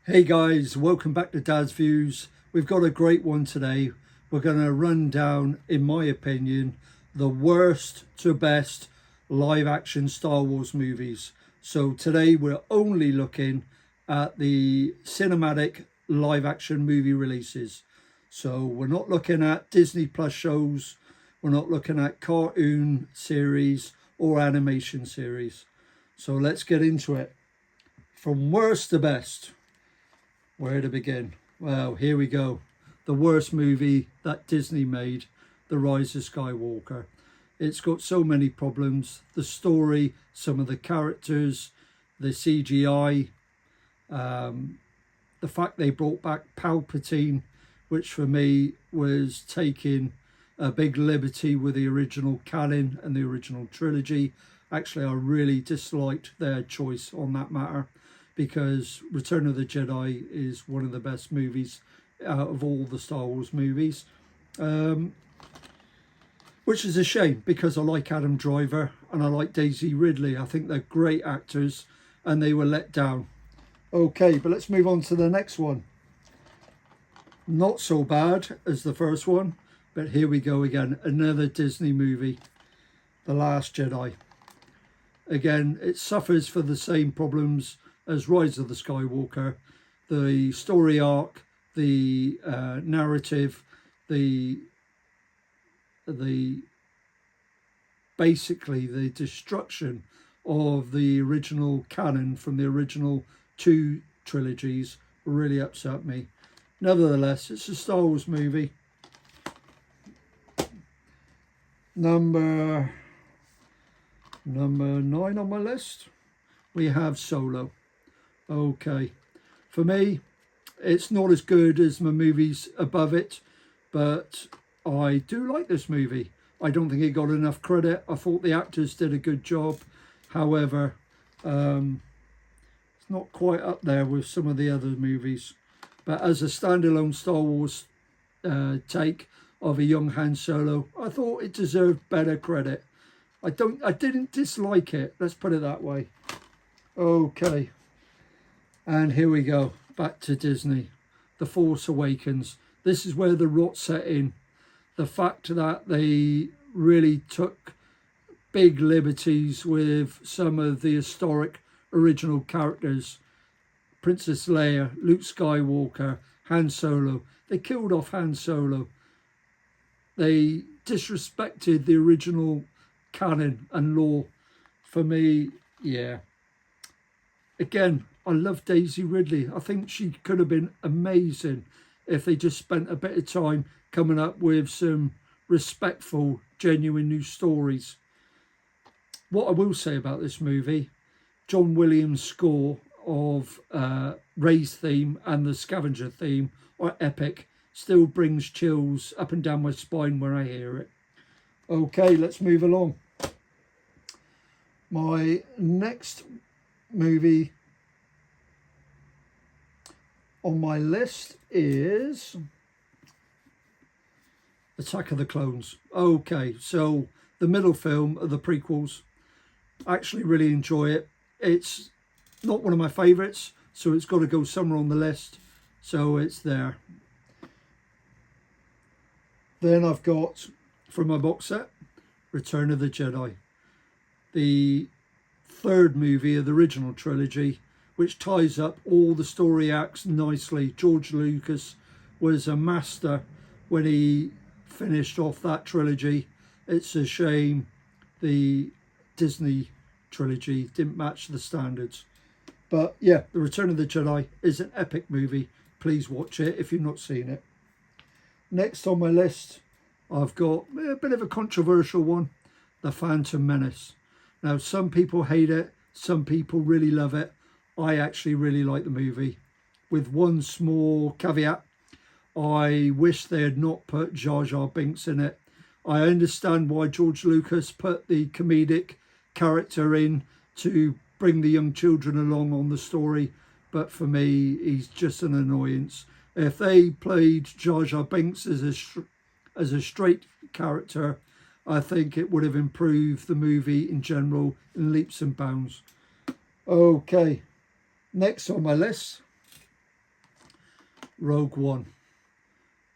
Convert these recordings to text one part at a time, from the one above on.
Hey guys, welcome back to Dad's Views. We've got a great one today. We're going to run down, in my opinion, the worst to best live action Star Wars movies. So today we're only looking at the cinematic live action movie releases. So we're not looking at Disney Plus shows, we're not looking at cartoon series or animation series. So let's get into it. From worst to best. Where to begin? Well, here we go. The worst movie that Disney made, The Rise of Skywalker. It's got so many problems. The story, some of the characters, the CGI, the fact they brought back Palpatine, which for me was taking a big liberty with the original canon and the original trilogy. Actually, I really disliked their choice on that matter, because Return of the Jedi is one of the best movies out of all the Star Wars movies, which is a shame because I like Adam Driver and I like Daisy Ridley. I think they're great actors and they were let down. Okay, but let's move on to the next one. Not so bad as the first one, but here we go again. Another Disney movie, The Last Jedi. Again, it suffers for the same problems as Rise of the Skywalker. The story arc, the narrative, the basically the destruction of the original canon from the original two trilogies really upset me. Nevertheless, it's a Star Wars movie. Number 9 on my list, we have Solo. Okay, for me, it's not as good as my movies above it, but I do like this movie. I don't think it got enough credit. I thought the actors did a good job. However, it's not quite up there with some of the other movies. But as a standalone Star Wars take of a young Han Solo, I thought it deserved better credit. I didn't dislike it. Let's put it that way. Okay. And here we go, back to Disney. The Force Awakens. This is where the rot set in. The fact that they really took big liberties with some of the historic original characters. Princess Leia, Luke Skywalker, Han Solo. They killed off Han Solo. They disrespected the original canon and lore. For me, yeah. Again, I love Daisy Ridley. I think she could have been amazing if they just spent a bit of time coming up with some respectful, genuine new stories. What I will say about this movie, John Williams' score of Rey's theme and the Scavenger theme are epic. Still brings chills up and down my spine when I hear it. Okay, let's move along. My next movie on my list is Attack of the Clones. Okay, so the middle film of the prequels. I actually really enjoy it. It's not one of my favourites, so it's got to go somewhere on the list. So it's there. Then I've got, from my box set, Return of the Jedi. The third movie of the original trilogy, which ties up all the story acts nicely. George Lucas was a master when he finished off that trilogy. It's a shame the Disney trilogy didn't match the standards. But yeah, The Return of the Jedi is an epic movie. Please watch it if you've not seen it. Next on my list, I've got a bit of a controversial one, The Phantom Menace. Now, some people hate it, some people really love it. I actually really like the movie. With one small caveat, I wish they had not put Jar Jar Binks in it. I understand why George Lucas put the comedic character in to bring the young children along on the story, but for me, he's just an annoyance. If they played Jar Jar Binks as a straight character, I think it would have improved the movie in general in leaps and bounds. Okay, next on my list, Rogue One.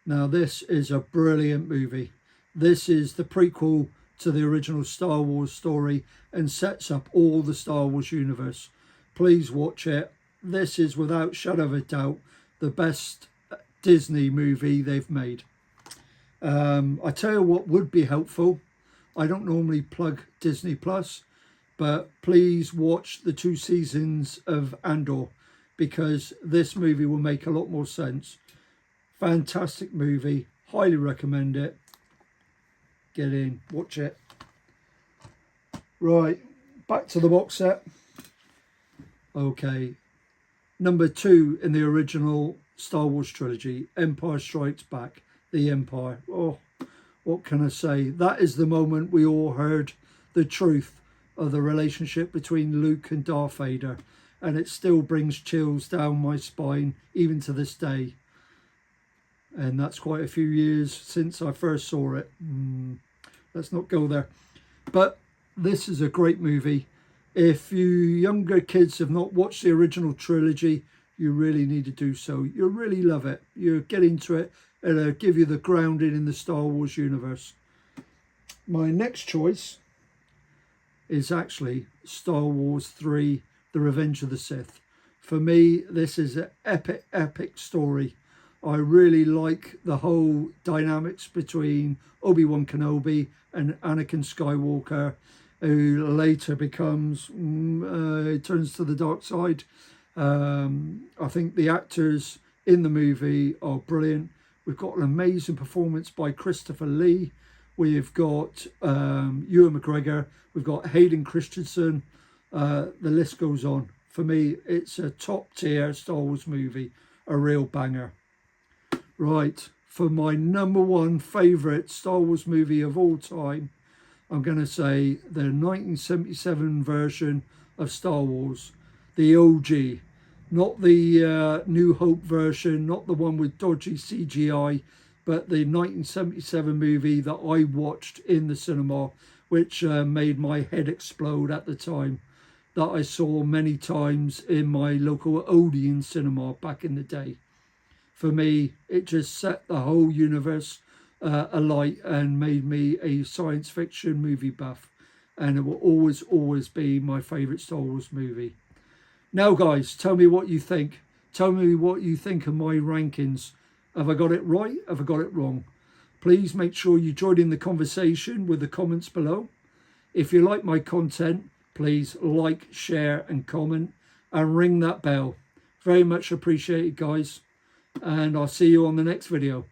Now this is a brilliant movie. This is the prequel to the original Star Wars story and sets up all the Star Wars universe. Please watch it. This is without shadow of a doubt the best Disney movie they've made. I tell you what would be helpful. I don't normally plug Disney Plus, but please watch the 2 seasons of Andor, because this movie will make a lot more sense. Fantastic movie. Highly recommend it. Get in, watch it. Right, back to the box set. Okay, number 2 in the original Star Wars trilogy, Empire Strikes Back, The Empire. Oh, what can I say? That is the moment we all heard the truth of the relationship between Luke and Darth Vader, and it still brings chills down my spine even to this day. And that's quite a few years since I first saw it. Let's not go there. But this is a great movie. If you younger kids have not watched the original trilogy, you really need to do so. You'll really love it. You'll get into it. It'll give you the grounding in the Star Wars universe. My next choice is actually Star Wars 3, The Revenge of the Sith. For me, this is an epic story. I really like the whole dynamics between Obi-Wan Kenobi and Anakin Skywalker, who later becomes, turns to the dark side. I think the actors in the movie are brilliant. We've got an amazing performance by Christopher Lee. We've got Ewan McGregor. We've got Hayden Christensen. The list goes on. For me, it's a top tier Star Wars movie, a real banger. Right, for my number 1 favourite Star Wars movie of all time, I'm going to say the 1977 version of Star Wars, the OG. Not the New Hope version, not the one with dodgy CGI, but the 1977 movie that I watched in the cinema, which made my head explode at the time, that I saw many times in my local Odeon cinema back in the day. For me, it just set the whole universe alight and made me a science fiction movie buff. And it will always be my favourite Star Wars movie. Now, guys, tell me what you think. Tell me what you think of my rankings. Have I got it right? Have I got it wrong? Please make sure you join in the conversation with the comments below. If you like my content, please like, share and comment and ring that bell. Very much appreciated, guys. And I'll see you on the next video.